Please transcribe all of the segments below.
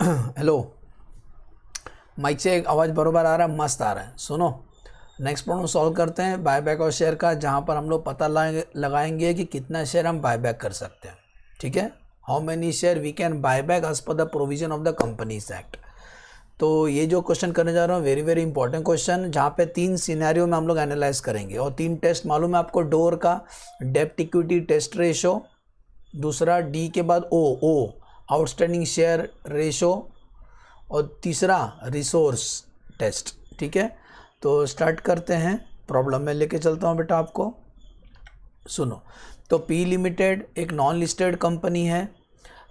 Hello, mic से एक आवाज़ बरोबर आ रहा है, मस्त आ रहा है। सुनो, नेक्स्ट प्रॉब्लम सॉल्व करते हैं बायबैक और शेयर का, जहाँ पर हम लोग पता लगाएंगे कि कितना शेयर हम बायबैक कर सकते हैं। ठीक है, how many share we can buyback as per the provision of the Companies Act. तो ये जो क्वेश्चन करने जा रहा हूँ वेरी वेरी इंपॉर्टेंट क्वेश्चन, जहाँ पे 3 सिनेरियो में हम लोग एनालाइज करेंगे और 3 टेस्ट मालूम है आपको। डोर का डेप्ट इक्विटी टेस्ट रेशो, दूसरा डी के बाद ओ आउटस्टैंडिंग शेयर रेशो, और तीसरा रिसोर्स टेस्ट। ठीक है, तो स्टार्ट करते हैं। प्रॉब्लम में लेके चलता हूँ बेटा आपको, सुनो। तो पी लिमिटेड एक नॉन लिस्टेड कंपनी है,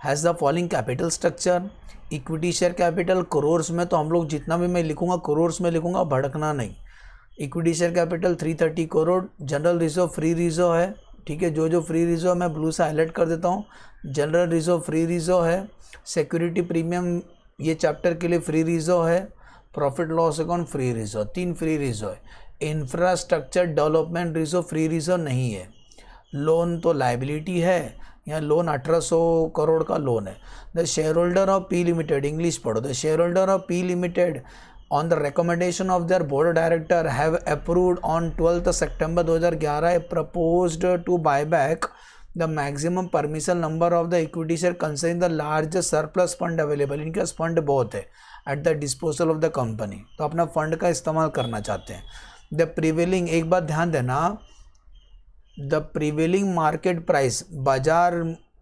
has the following capital structure. Equity share capital crores में, तो हम लोग जितना भी मैं लिखूंगा करोर्स में लिखूंगा, भड़कना नहीं। Equity share capital 330 crore. General reserve free reserve है, ठीक है, जो फ्री रिजर्व मैं ब्लू से हाईलाइट कर देता हूँ। जनरल रिजर्व फ्री रिजर्व है। सिक्योरिटी प्रीमियम ये चैप्टर के लिए फ्री रिजर्व है। Profit loss account free reserve, 3 free reserve है। Infrastructure development reserve free reserve नहीं है। लोन तो लाइबिलिटी है, यहाँ लोन 1800 करोड़ का लोन है। The shareholder of P limited, English पढ़ो। The shareholder of P limited on the recommendation of their board of director have approved on 12th September 2011 proposed to buy back the maximum permissible number of the equity share considering the largest surplus fund available। इनके पास fund बहुत है at the disposal of the company, तो अपना fund का इस्तेमाल करना चाहते हैं। द प्रिवेलिंग, एक बात ध्यान देना, द प्रिवेलिंग मार्केट प्राइस, बाजार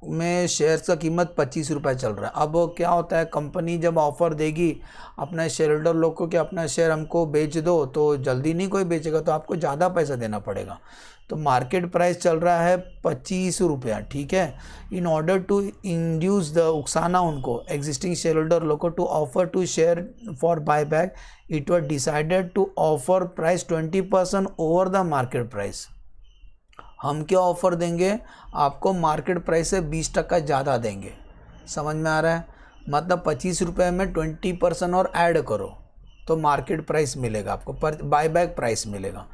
में शेयर्स का कीमत 25 रुपये चल रहा है। अब क्या होता है, कंपनी जब ऑफ़र देगी अपना शेयर होल्डर लोग को कि अपना शेयर हमको बेच दो, तो जल्दी नहीं कोई बेचेगा, तो आपको ज़्यादा पैसा देना पड़ेगा। तो मार्केट प्राइस चल रहा है 25 रुपया, ठीक है। In order to induce the, उकसाना उनको एग्जिस्टिंग शेयर होल्डर लोग को to offer to share for buyback, it was decided to offer price 20% over the market price. हम क्या ऑफ़र देंगे आपको, मार्केट प्राइस से 20% ज़्यादा देंगे। समझ में आ रहा है, मतलब 25 रुपये में 20% और ऐड करो तो मार्केट प्राइस मिलेगा आपको, पर बाय बैक प्राइस मिलेगा।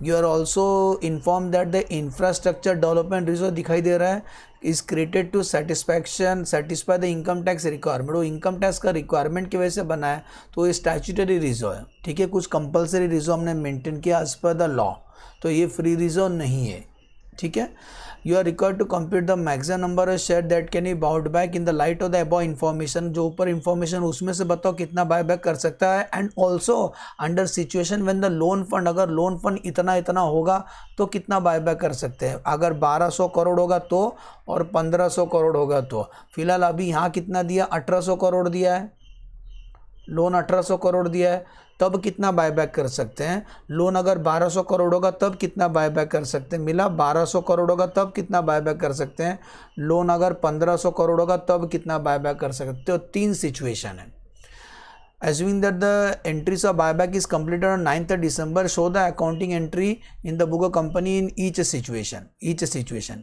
You are also inform that the infrastructure development reserve दिखाई दे रहा है, is created to satisfy the income tax requirement. वो इनकम टैक्स का रिक्वायरमेंट की वजह से बना है, तो ये स्टैट्यूटरी रिजर्व है, ठीक है। कुछ कंपलसरी रिजर्व हमने मेंटेन किया एज पर द लॉ, तो ये फ्री रिजर्व नहीं है, ठीक है। You are required to compute the maximum number of share that can be bought back in the light of the above information. जो ऊपर इन्फॉर्मेशन उसमें से बताओ कितना बाय बैक कर सकता है। And also under situation when the loan fund, अगर लोन फंड इतना होगा तो कितना बाय बैक कर सकते हैं। अगर 1200 करोड़ होगा तो, और 1500 करोड़ होगा तो। फिलहाल अभी यहाँ कितना दिया, 1800 करोड़ दिया है, लोन 1800 करोड़ दिया है, तब कितना बायबैक कर सकते हैं। लोन अगर 1200 करोड़ होगा तब कितना बायबैक कर सकते हैं, मिला 1200 करोड़ होगा तब कितना बायबैक कर सकते हैं। लोन अगर 1500 करोड़ होगा तब कितना बायबैक कर सकते हो। तो 3 सिचुएशन है। Assuming that the entries of buyback is completed on 9th December, show the accounting entry in the book of company in each situation,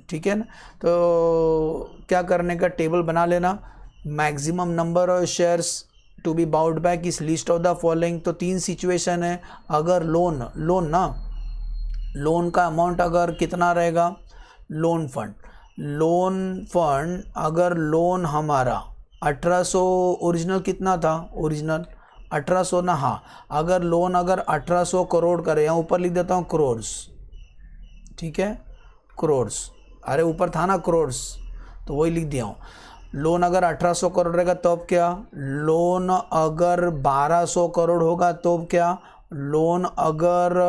ठीक है ना। तो क्या करने का, टेबल बना लेना। Maximum number of shares to be bought back is least of the following. तो 3 सिचुएशन है। अगर लोन का अमाउंट अगर कितना रहेगा, लोन फंड अगर लोन हमारा 1800, ओरिजिनल कितना था, ओरिजिनल 1800 ना, हाँ, अगर लोन अगर 1800 करोड़ करे, यहाँ ऊपर लिख देता हूँ करोड़्स, ठीक है, करोड़्स, अरे ऊपर था ना करोड़्स, तो वही लिख दिया हूँ। लोन अगर 1800 करोड़ रहेगा तब क्या, लोन अगर 1200 करोड़ होगा तो क्या, लोन अगर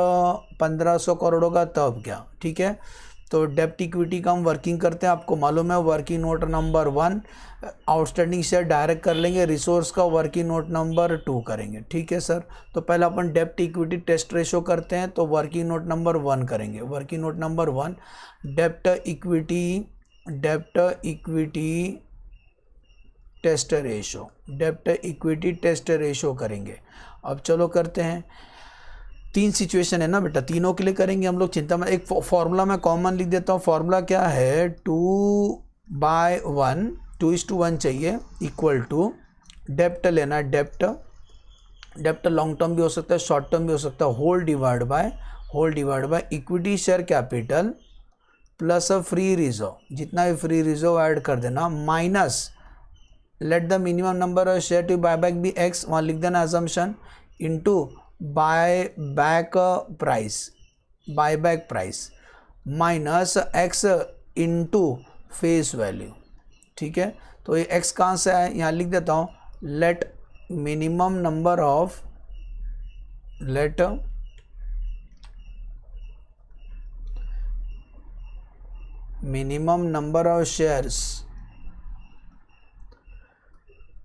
1500 करोड़ होगा तब क्या, ठीक है। तो डेप्ट इक्विटी का हम वर्किंग करते हैं, आपको मालूम है, working note number 1 outstanding share direct कर लेंगे, रिसोर्स का वर्किंग नोट नंबर 2 करेंगे, ठीक है सर। तो पहले अपन डेप्ट इक्विटी टेस्ट रेशो करते हैं, तो वर्किंग नोट नंबर 1 करेंगे। वर्किंग नोट नंबर 1 डेप्ट इक्विटी डेप्ट इक्विटी टेस्ट रेशो करेंगे। अब चलो करते हैं। 3 सिचुएशन है ना बेटा, तीनों के लिए करेंगे हम लोग, चिंता में। एक फॉर्मूला मैं कॉमन लिख देता हूँ। फॉर्मूला क्या है, 2/1, 2:1 चाहिए, इक्वल टू डेप्ट लेना है। डेप्ट लॉन्ग टर्म भी हो सकता है, शॉर्ट टर्म भी हो सकता है। Whole divide by equity share capital plus free reserve, जितना भी फ्री रिजर्व ऐड कर देना, minus let the minimum number of share to buy back be x, वहाँ लिख देना assumption, into buy back price minus x into face value. ठीक है, तो ये एक्स कहाँ से आए, यहाँ लिख देता हूँ, let minimum number of shares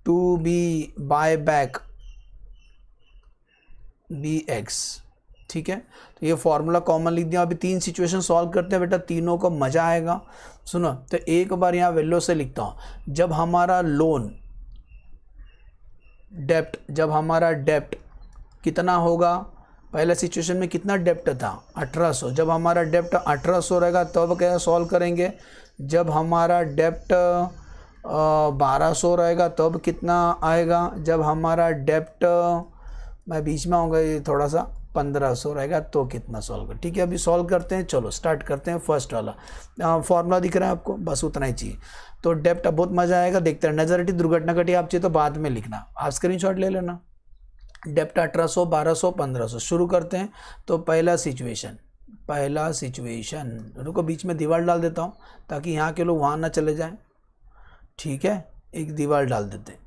to be buy back be x. ठीक है, तो ये फॉर्मूला कॉमन लिख दिया। अभी 3 सिचुएशन सॉल्व करते हैं बेटा, तीनों को मजा आएगा। सुनो, तो एक बार यहाँ वैल्यू से लिखता हूँ, जब हमारा लोन डेप्ट कितना होगा, पहले सिचुएशन में कितना डेप्ट था 1800, जब हमारा डेप्ट 1800 रहेगा तब क्या सॉल्व करेंगे, जब हमारा डेप्ट 1200 रहेगा तब कितना आएगा, जब हमारा डेप्ट, मैं बीच में आऊँगा, ये थोड़ा सा 1500 रहेगा तो कितना सॉल्व कर। ठीक है, अभी सॉल्व करते हैं, चलो स्टार्ट करते हैं। फर्स्ट वाला फॉर्मूला दिख रहा है आपको, बस उतना ही चाहिए। तो डेप्ट बहुत मजा आएगा, देखते हैं। नजर हटी दुर्घटना घटी, आप चाहिए तो बाद में लिखना, आप स्क्रीनशॉट ले लेना। डेप्ट 1800, 1200, 1500, शुरू करते हैं। तो पहला सिचुएशन, रुको बीच में दीवार डाल देता हूँ ताकि यहाँ के लोग वहाँ ना चले जाएं। ठीक है, एक दीवार डाल देते हैं।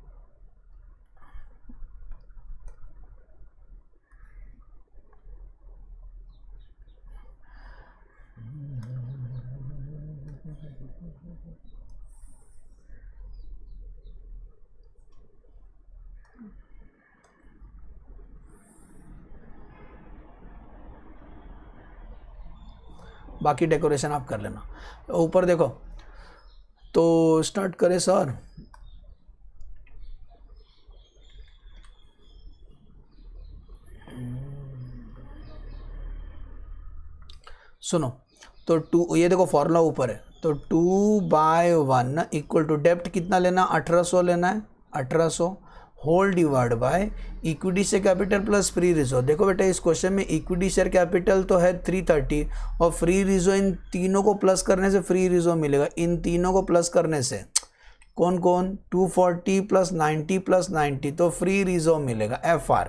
बाकी डेकोरेशन आप कर लेना। ऊपर देखो, तो स्टार्ट करें सर। सुनो, तो 2, ये देखो फॉर्मूला ऊपर है, तो 2/1 इक्वल टू डेप्ट कितना लेना, 1800 लेना है, 1800 whole divide by equity share capital plus free reserve. देखो बेटा, इस क्वेश्चन में इक्विटी शेयर कैपिटल तो है 330 और फ्री रिजर्व, इन तीनों को प्लस करने से फ्री रिजर्व मिलेगा। इन तीनों को प्लस करने से कौन कौन, 240 प्लस 90 प्लस 90, तो फ्री रिजर्व मिलेगा FR।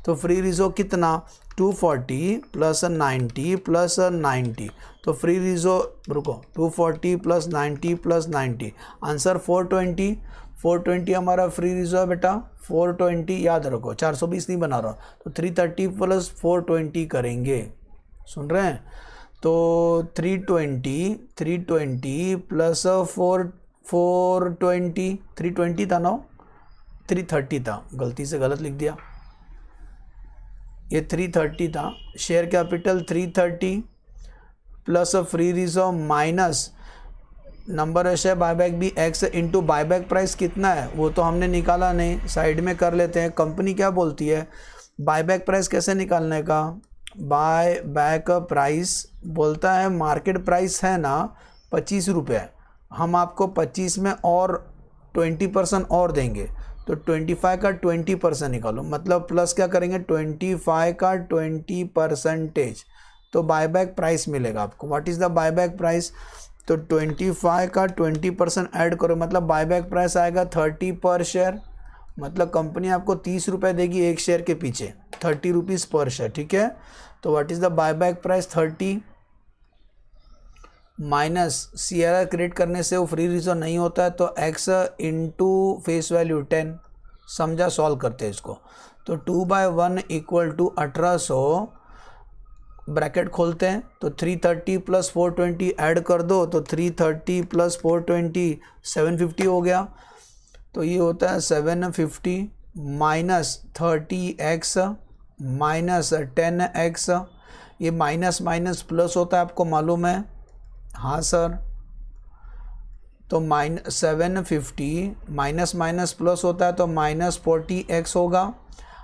तो फ्री रिजर्व कितना, 240 प्लस 90 प्लस 90, तो फ्री रिजर्व, रुको, 240 प्लस 90 प्लस 90, आंसर 420 हमारा फ्री रिजर्व बेटा, 420 याद रखो, 420 नहीं बना रहा, तो 330 प्लस 420 करेंगे, सुन रहे हैं। तो 320 प्लस 420, 320 था ना, 330 था, गलती से गलत लिख दिया, ये 330 था। Share capital 330 plus free reserve minus number of share buyback भी एक्स इंटू बायबैक प्राइस कितना है वो तो हमने निकाला नहीं, साइड में कर लेते हैं। कंपनी क्या बोलती है, बायबैक प्राइस कैसे निकालने का, बाय बैक प्राइस बोलता है मार्केट प्राइस है ना 25 रुपये, हम आपको 25 में और 20% और देंगे, तो 25 का 20% निकालो, मतलब प्लस क्या करेंगे 25 का 20%, तो बायबैक प्राइस मिलेगा आपको। What is the buyback price, तो 25 का 20% ऐड करो, मतलब बायबैक प्राइस आएगा 30 पर शेयर, मतलब कंपनी आपको 30 रुपये देगी एक शेयर के पीछे, 30 रुपीज़ पर शेयर। ठीक है, तो what is the buyback price 30 minus CRR create करने से वो फ्री रिजर्व नहीं होता है, तो x इंटू फेस वैल्यू 10, समझा, सॉल्व करते हैं इसको। तो 2/1 इक्वल टू 1800, ब्रैकेट खोलते हैं, तो 330 प्लस 420 ऐड कर दो, तो 330 प्लस 420 750 हो गया, तो ये होता है 750 माइनस 30x माइनस 10x, ये माइनस माइनस प्लस होता है आपको मालूम है, हाँ सर, तो 750 माइनस माइनस प्लस होता है तो माइनस 40x होगा।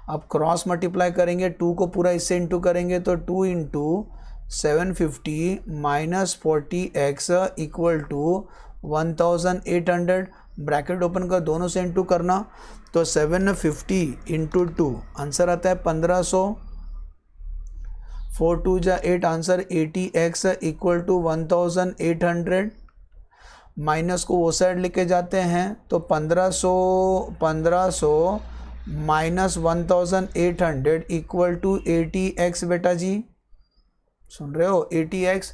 अब क्रॉस मल्टीप्लाई करेंगे, 2 को पूरा इससे इंटू करेंगे, तो 2 into 750 minus 40x equal to 1800, bracket open कर, दोनों से इंटू करना, तो 750 इंटू 2 आंसर आता है 1500, 4 2 जा 8, answer 80x equal to 1800 minus को वो साइड लेके जाते हैं तो 1500 माइनस 1800 इक्वल टू 80x बेटा जी, सुन रहे हो, 80x।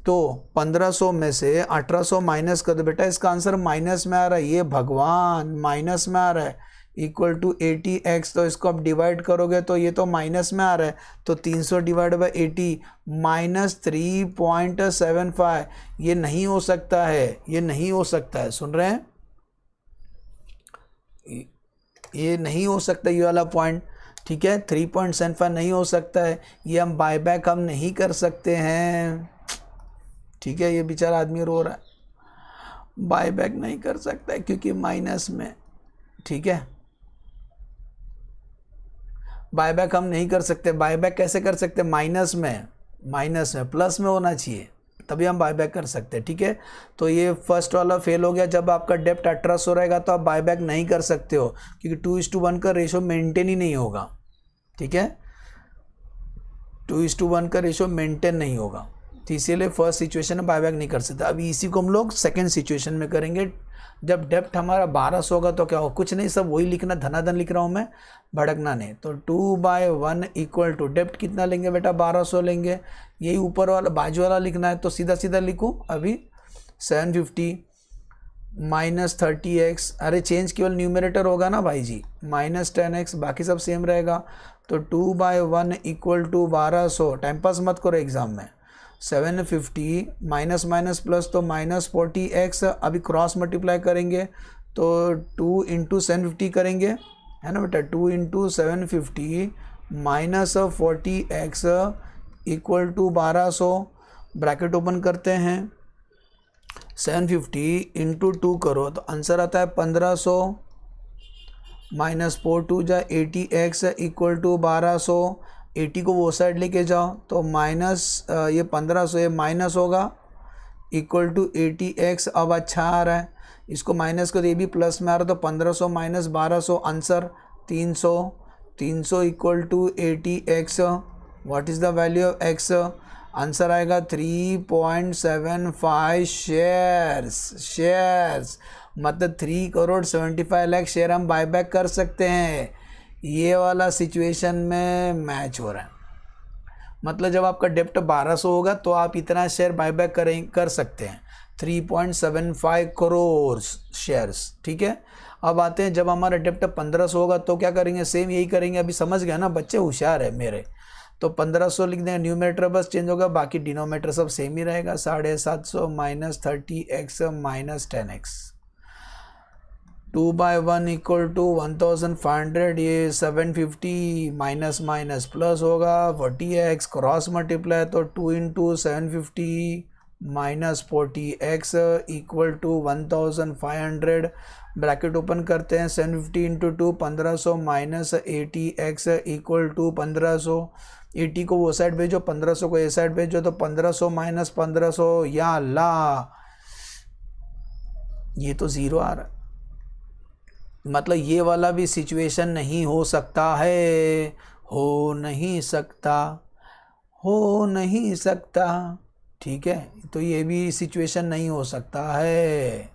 तो 1500 में से 1800 माइनस कर दो बेटा, इसका आंसर माइनस में आ रहा है, ये भगवान माइनस में आ रहा है, इक्वल टू 80x। तो इसको आप डिवाइड करोगे तो ये तो माइनस में आ रहा है, तो 300 डिवाइड बाई 80 माइनस 3.75। ये नहीं हो सकता है, ये नहीं हो सकता है, सुन रहे हैं, ये नहीं हो सकता ये वाला पॉइंट, ठीक है। 3.75 नहीं हो सकता है, ये हम बायबैक हम नहीं कर सकते हैं, ठीक है। ये बेचारा आदमी रो रहा है, बायबैक नहीं कर सकता है क्योंकि माइनस में, ठीक है। बायबैक हम नहीं कर सकते, बायबैक कैसे कर सकते, माइनस में, प्लस में होना चाहिए तभी हम बायबैक कर सकते हैं, ठीक है। तो ये फर्स्ट वाला फेल हो गया। जब आपका डेप्ट 1800 रहेगा तो आप बायबैक नहीं कर सकते हो क्योंकि 2:1 का रेशो मेंटेन ही नहीं होगा, ठीक है। 2:1 का रेशो मेंटेन नहीं होगा, तो इसीलिए फर्स्ट सिचुएशन में बायबैक नहीं कर सकते। अभी इसी को हम लोग सेकेंड सिचुएशन में करेंगे। जब डेप्ट हमारा 1200 होगा तो क्या होगा, कुछ नहीं, सब वही लिखना, धनाधन लिख रहा हूँ मैं, भड़कना नहीं। तो 2/1 इक्वल टू डेप्ट कितना लेंगे बेटा, 1200 लेंगे, यही ऊपर वाला बाजू वाला लिखना है, तो सीधा सीधा लिखूँ अभी 750 माइनस 30x, अरे चेंज केवल न्यूमरेटर होगा ना भाई जी, माइनस 10x, बाकी सब सेम रहेगा। तो 2/1 इक्वल टू 1200, टाइम पास मत करो एग्जाम में, 750 माइनस माइनस प्लस तो माइनस 40x, अभी क्रॉस मल्टीप्लाई करेंगे तो 2 इंटू 750 करेंगे, है ना बेटा, 2 into 750 minus 40x equal to 1200, bracket open करते हैं, 750 इंटू 2 करो तो आंसर आता है 1500 माइनस 4 जा 80x इक्वल टू 1200। 80 को वो साइड लेके जाओ तो माइनस ये 1500 ये माइनस होगा इक्वल टू 80x। अब अच्छा आ रहा है, इसको माइनस को ये भी प्लस में आ रहा है, तो 1500 minus 1200 answer 300। 300 equal to 80x, what is the value of x, answer आएगा 3.75 शेयर्स, मतलब 3,75,00,000 शेयर हम बायबैक कर सकते हैं। ये वाला सिचुएशन में मैच हो रहा है, मतलब जब आपका डेप्ट 1200 होगा तो आप इतना शेयर बायबैक कर सकते हैं, 3.75 करोड़ शेयर्स, ठीक है। अब आते हैं जब हमारा डेप्ट 1500 होगा तो क्या करेंगे, सेम यही करेंगे। अभी समझ गया ना, बच्चे होशियार है मेरे, तो 1500 लिख देंगे, न्यूमरेटर बस चेंज होगा, बाकी डिनोमिनेटर सब सेम ही रहेगा, 750 minus 30x minus 10x। 2/1 equal to 1500, ये 750 माइनस माइनस प्लस होगा 40x, क्रॉस मल्टीप्लाई तो 2 into 750 minus 40x equal to 1500, bracket open करते हैं, 750 into 2 1500 minus 80x equal to 1500। 80 को वो साइड भेजो, 1500 को ये साइड भेजो, तो 1500 माइनस 1500, या अल्लाह, ये तो ज़ीरो आ रहा है, मतलब ये वाला भी सिचुएशन नहीं हो सकता है, हो नहीं सकता, ठीक है। तो ये भी सिचुएशन नहीं हो सकता है,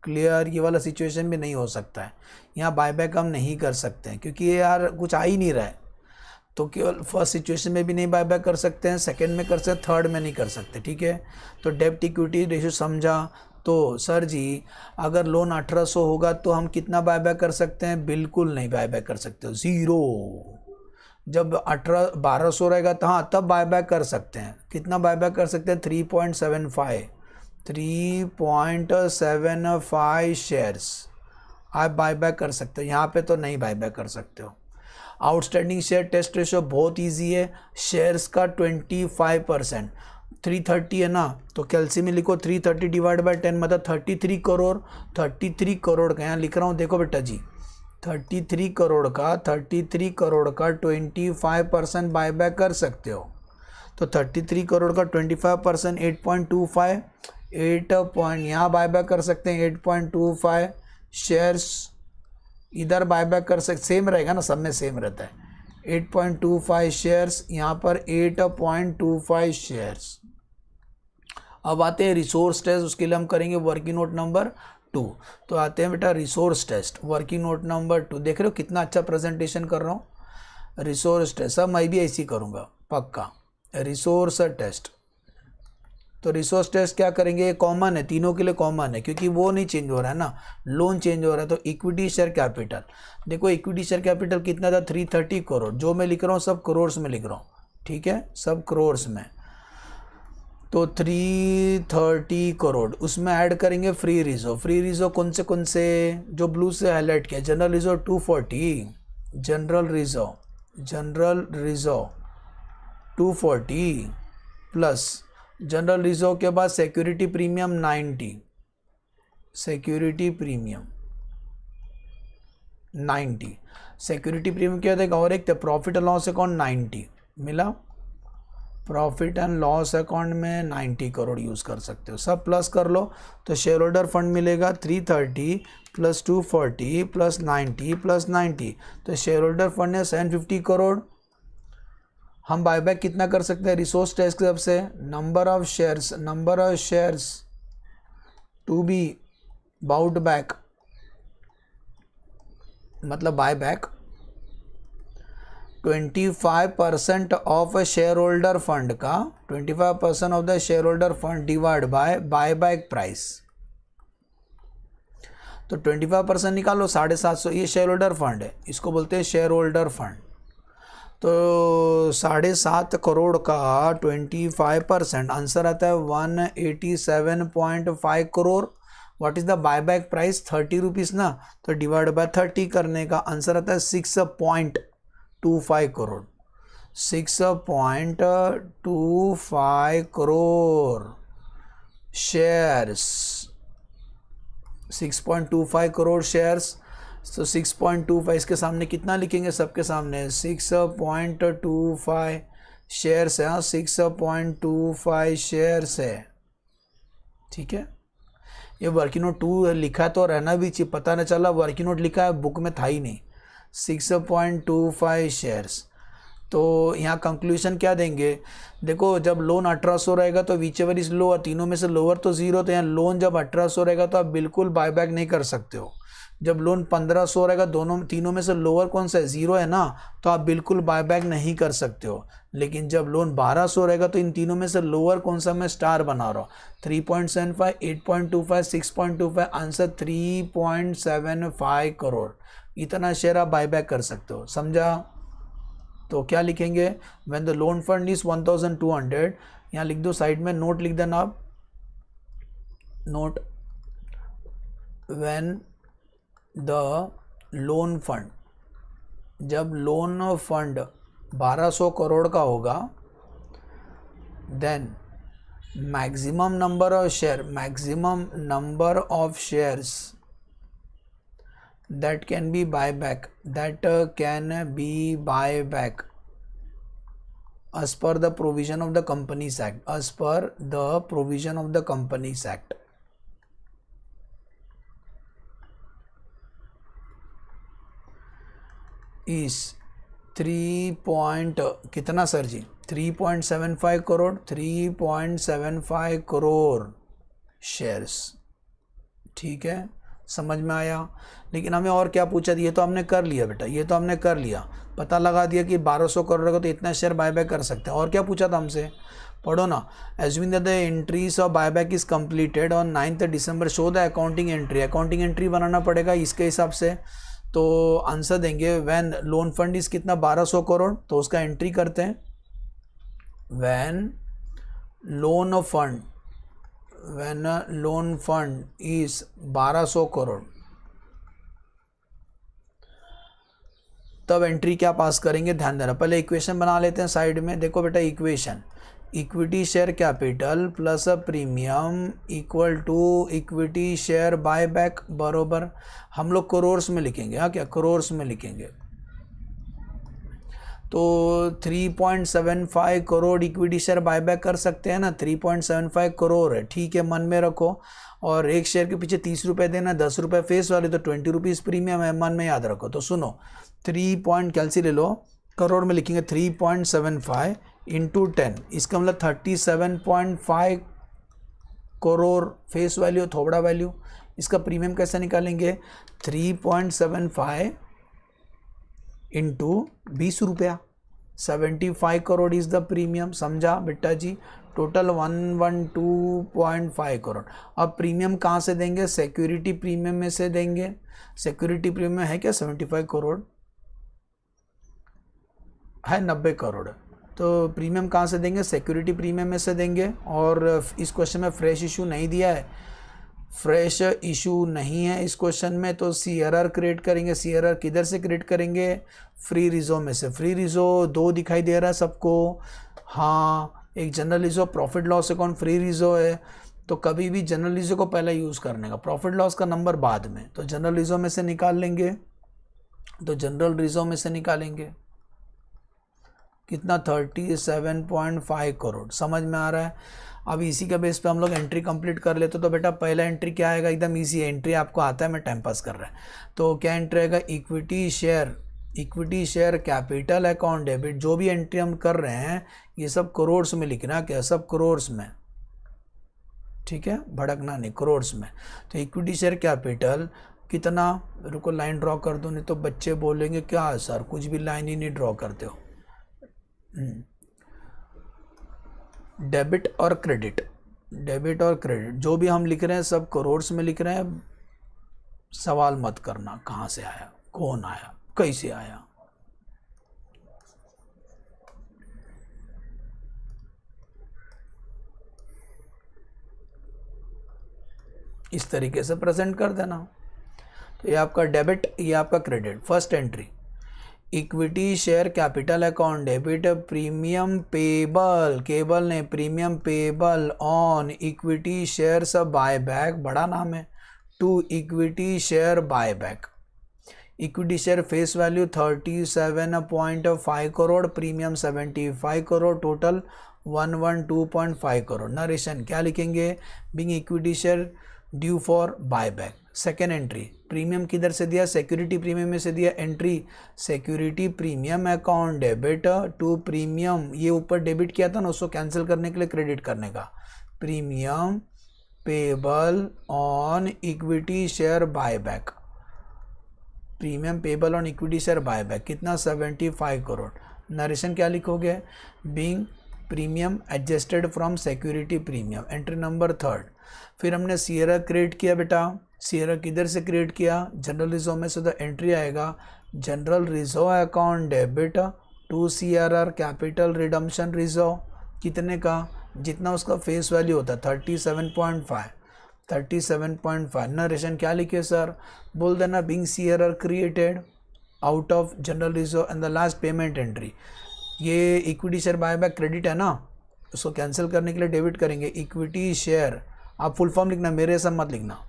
क्लियर, ये वाला सिचुएशन भी नहीं हो सकता है। यहाँ बायबैक हम नहीं कर सकते हैं क्योंकि ये यार कुछ आ ही नहीं रहा है, तो केवल फर्स्ट सिचुएशन में भी नहीं बायबैक कर सकते हैं, सेकंड में कर सकते हैं, थर्ड में नहीं कर सकते, ठीक है। तो डेप्ट इक्विटी रेशियो समझा, तो सर जी अगर लोन 1800 होगा तो हम कितना बायबैक कर सकते हैं, बिल्कुल नहीं बायबैक कर सकते, ज़ीरो। जब 1200 रहेगा तो हाँ तब बायबैक कर सकते हैं, कितना बायबैक कर सकते हैं, 3.75 शेयर्स आप बायबैक कर सकते हो, यहाँ पे तो नहीं बायबैक कर सकते हो। आउटस्टैंडिंग शेयर टेस्ट रेशो बहुत इजी है, शेयर्स का 25%, 330 है ना, तो कैलसी में लिखो 330 डिवाइड बाई 10 मतलब 33 करोड़। 33 करोड़ का यहाँ लिख रहा हूँ, देखो बेटा जी, 33 करोड़ का 25% बायबैक कर सकते हो। तो 33 करोड़ का 25% 8.25, 8 यहाँ बायबैक कर सकते हैं, 8.25 शेयर्स इधर बायबैक कर सकते, सेम रहेगा ना, सब में सेम रहता है, 8.25 शेयर्स, यहाँ पर 8.25 शेयर्स। अब आते हैं रिसोर्स टेस्ट, उसके लिए हम करेंगे वर्किंग नोट नंबर 2। तो आते हैं बेटा resource test, working note number 2। देख रहे हो कितना अच्छा प्रेजेंटेशन कर रहा हूँ। रिसोर्स टेस्ट अब मैं भी ऐसे ही करूँगा पक्का। रिसोर्स टेस्ट, तो रिसोर्स टेस्ट क्या करेंगे, कॉमन है, तीनों के लिए कॉमन है क्योंकि वो नहीं चेंज हो रहा है ना, लोन चेंज हो रहा है। तो इक्विटी शेयर कैपिटल, देखो इक्विटी शेयर कैपिटल कितना था 330 करोड़, जो मैं लिख रहा हूँ सब करोड़ में लिख रहा हूँ, ठीक है, सब करोड़ में। तो 330 करोड़, उसमें ऐड करेंगे फ्री रिजर्व। फ्री रिजर्व कौन से जो ब्लू से हाईलाइट किया, general reserve 240, general reserve 240 plus general reserve के बाद security premium 90, security premium 90, security premium क्या देगा, और एक प्रॉफिट एंड लॉस अकाउंट 90 मिला, प्रॉफिट एंड लॉस अकाउंट में 90 करोड़ यूज़ कर सकते हो, सब प्लस कर लो। तो शेयर होल्डर फंड मिलेगा 330 प्लस 240 प्लस 90 प्लस 90, तो शेयर होल्डर फंड है 750 करोड़। हम बायबैक कितना कर सकते हैं रिसोर्स टेस्ट के से, number of shares to be bought back, मतलब buyback 25% of shareholder fund का, 25% of the shareholder fund divide by buyback price. तो 25% निकालो 750, ये शेयर होल्डर फंड है, इसको बोलते हैं शेयर होल्डर फंड। तो 7.5 करोड़ का 25%, आंसर आता है 187.5 crore. What is the buyback price, 30 rupees ना, तो डिवाइड बाय 30 करने का आंसर आता है 6.25 करोड़, 6.25 करोड़ शेयर्स, 6.25 करोड़ शेयर्स। तो 6.25 इसके सामने कितना लिखेंगे, सबके सामने 6.25 शेयर्स है, 6.25 शेयर्स है, ठीक है। ये वर्किंग नोट 2 लिखा तो रहना भी चाहिए, पता न चला वर्किंग नोट लिखा है बुक में था ही नहीं। 6.25 शेयर्स। तो यहाँ कंक्लूजन क्या देंगे, देखो जब लोन 1800 रहेगा तो विचेवर इज लोअर, तीनों में से लोअर तो जीरो, तो यहाँ लोन जब 1800 रहेगा तो आप बिल्कुल बायबैक नहीं कर सकते हो। जब लोन 1500 रहेगा, तीनों में से लोअर कौन सा है, जीरो है ना, तो आप बिल्कुल बायबैक नहीं कर सकते हो। लेकिन जब लोन 1200 रहेगा तो इन तीनों में से लोअर कौन सा, मैं स्टार बना रहा हूँ, 3.75, 8.25, 6.25, आंसर 3.75 करोड़। इतना शेयर आप बायबैक कर सकते हो, समझा। तो क्या लिखेंगे, when the loan fund is 1200, यहाँ लिख दो साइड में, नोट लिख देना आप, note when the loan fund, जब लोन फंड 1200 करोड़ का होगा, then maximum number of shares that can be buyback as per the provision of the Companies Act, is 3 sir ji 3.75 crore, 3.75 crore shares, ठीक है, समझ में आया। लेकिन हमें और क्या पूछा, ये तो हमने कर लिया बेटा, ये तो हमने कर लिया, पता लगा दिया कि 1200 करोड़ का तो इतना शेयर बायबैक कर सकते हैं। और क्या पूछा था हमसे, पढ़ो ना, assuming that the entries of buyback is completed on 9 December, show the accounting entry बनाना पड़ेगा इसके हिसाब से। तो आंसर देंगे व्हेन लोन फंड इज कितना 1200 करोड़, तो उसका एंट्री करते हैं, when loan fund is 1200 crore, तब एंट्री क्या पास करेंगे, ध्यान देना। पहले इक्वेशन बना लेते हैं साइड में, देखो बेटा equation, equity share capital plus premium equal to equity share buyback, बरोबर हम लोग करोड़ में लिखेंगे, हाँ क्या करोड़ में लिखेंगे। तो 3.75 करोड़ इक्विटी शेयर बायबैक कर सकते हैं ना, 3.75 करोड़ है, ठीक है, मन में रखो। और एक शेयर के पीछे 30 रुपये देना, 10 रुपये फेस वाले, तो 20 रुपीज़ प्रीमियम है, मन में याद रखो। तो सुनो 3 कैलसी ले लो, करोड़ में लिखेंगे 3.75 इंटू 10, इसका मतलब 37.5 करोड़ फेस वैल्यू, थोबड़ा वैल्यू। इसका प्रीमियम कैसे निकालेंगे? 3.75 इंटू 20 रुपया, 75 करोड़ इज़ द प्रीमियम। समझा बेटा जी? टोटल 112.5 करोड़। अब प्रीमियम कहाँ से देंगे? सिक्योरिटी प्रीमियम में से देंगे। सिक्योरिटी प्रीमियम है क्या? 75 करोड़ है, 90 करोड़। तो प्रीमियम कहाँ से देंगे? सिक्योरिटी प्रीमियम में से देंगे। और इस क्वेश्चन में फ्रेश इशू नहीं दिया है, फ्रेश इशू नहीं है इस क्वेश्चन में, तो CRR क्रिएट करेंगे। CRR किधर से क्रिएट करेंगे? फ्री रिजो में से। फ्री रिजो 2 दिखाई दे रहा है सबको? हाँ, एक general Rijo, profit loss account free Rijo है। तो कभी भी जनरल रिजो को पहले यूज़ करने का, प्रॉफिट लॉस का नंबर बाद में। तो जनरल रिजो में से निकाल लेंगे। तो जनरल रिजो में से निकालेंगे कितना? 37.5 करोड़। समझ में आ रहा है? अब इसी के बेस पे हम लोग एंट्री कंप्लीट कर लेते। तो बेटा पहला एंट्री क्या आएगा? एकदम इजी एंट्री, आपको आता है, मैं टाइम पास कर रहा है। तो क्या एंट्री आएगा? Equity share capital account debit. जो भी एंट्री हम कर रहे हैं ये सब करोड़ में लिखना, क्या सब करोड़ में, ठीक है, भड़कना नहीं, करोड़ में। तो इक्विटी शेयर कैपिटल कितना? रुको लाइन ड्रॉ कर दो, नहीं तो बच्चे बोलेंगे क्या सर कुछ भी लाइन ही नहीं ड्रॉ करते हो। डेबिट और क्रेडिट, डेबिट और क्रेडिट जो भी हम लिख रहे हैं सब करोड़ में लिख रहे हैं। सवाल मत करना कहाँ से आया, कौन आया, कैसे आया। इस तरीके से प्रेजेंट कर देना। तो ये आपका डेबिट, ये आपका credit. First entry equity share capital account debit premium payable, केबल ने premium payable on equity shares buyback, बड़ा नाम है, to equity share buy back. Equity share face value 37.5 crore, premium 75 crore, total 112.5 crore. Narration क्या लिखेंगे? Being equity share due for buyback. Second entry premium किधर से दिया? सिक्योरिटी प्रीमियम में से दिया। Entry security premium account debit to premium, ये ऊपर डेबिट किया था ना, उसको कैंसिल करने के लिए क्रेडिट करने का। Premium payable on equity share buyback, premium payable on equity share buyback कितना? 75 करोड़। नरेशन क्या लिखोगे? Being premium adjusted from security premium. Entry number third. फिर हमने सीआरआर क्रिएट किया बेटा। सीआरआर किधर से क्रिएट किया? जनरल रिजर्व में से। तो एंट्री आएगा general reserve account debit to CRR capital redemption reserve, कितने का? जितना उसका फेस वैल्यू होता है 37.5। 37.5 नरेशन क्या लिखे सर? बोल देना being CRR created out of general reserve and the last payment entry. ये इक्विटी शेयर बायबैक क्रेडिट है ना, उसको कैंसिल करने के लिए डेबिट करेंगे। इक्विटी शेयर, आप फुल फॉर्म लिखना, मेरे सब मत लिखना।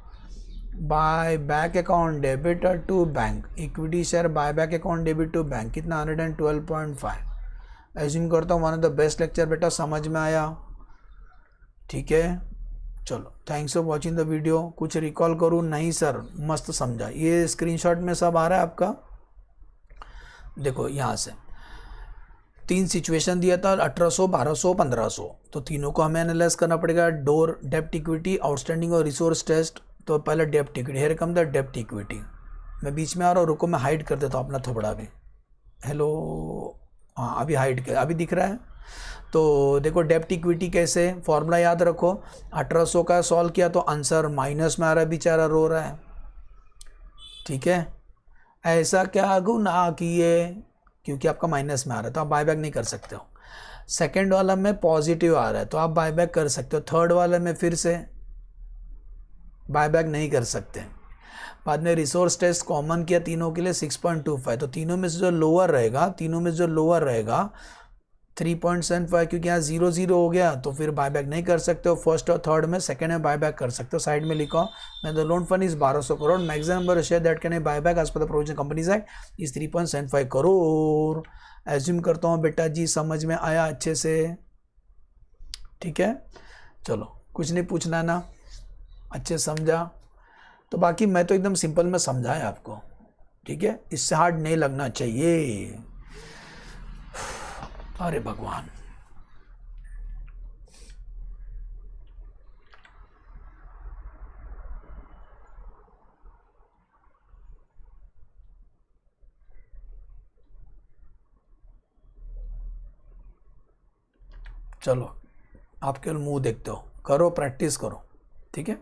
Buy back account debit to bank, equity share bye back account debit to bank, कितना? 112.5। एज्यूम करता हूँ one of the best lecture बेटा, समझ में आया? ठीक है, चलो thanks for watching the video. कुछ रिकॉल करूँ? नहीं सर, मस्त समझा। ये स्क्रीनशॉट में सब आ रहा है आपका, देखो यहाँ से 3 सिचुएशन दिया था, 1800, 1200, 1500। तो तीनों को हमें एनालाइज करना पड़ेगा। डोर, डेप्ट इक्विटी, आउटस्टैंडिंग और रिसोर्स टेस्ट। तो पहले डेप्ट equity, hair come the dept equity. मैं बीच में आ रहा हूँ, रुको मैं हाइड कर देता हूँ अपना थोबड़ा भी। हेलो, हाँ अभी हाइड कर, अभी दिख रहा है। तो देखो डेप्ट इक्विटी कैसे, फॉर्मूला याद रखो। 1800 का सॉल्व किया तो आंसर माइनस में आ रहा है, बेचारा रो रहा है। ठीक है, ऐसा क्या गुनाह किए, क्योंकि आपका माइनस में आ रहा है तो आप बायबैक नहीं कर सकते हो। सेकंड वाला में पॉजिटिव आ रहा है तो आप बायबैक कर सकते हो। थर्ड वाले में फिर से बायबैक नहीं कर सकते। बाद में रिसोर्स टेस्ट कॉमन किया तीनों के लिए 6.25। तो तीनों में से जो लोअर रहेगा, 3.75, क्योंकि यहाँ 0 0 हो गया तो फिर बायबैक नहीं कर सकते हो। फर्स्ट और थर्ड में, सेकंड में बायबैक कर सकते हो। साइड में लिखो मैं the loan fund is 1200 crore, maximum number share that can buyback as per the provision Companies Act is 3.75 crore. Assume करता हूँ बेटा जी समझ में आया अच्छे से। ठीक है, चलो कुछ नहीं पूछना ना, अच्छे समझा? तो बाकी मैं तो एकदम सिंपल में समझाया आपको। ठीक है, इससे हार्ड नहीं लगना चाहिए। अरे भगवान, चलो, आप केवल मुंह देखते हो, करो, प्रैक्टिस करो, ठीक है।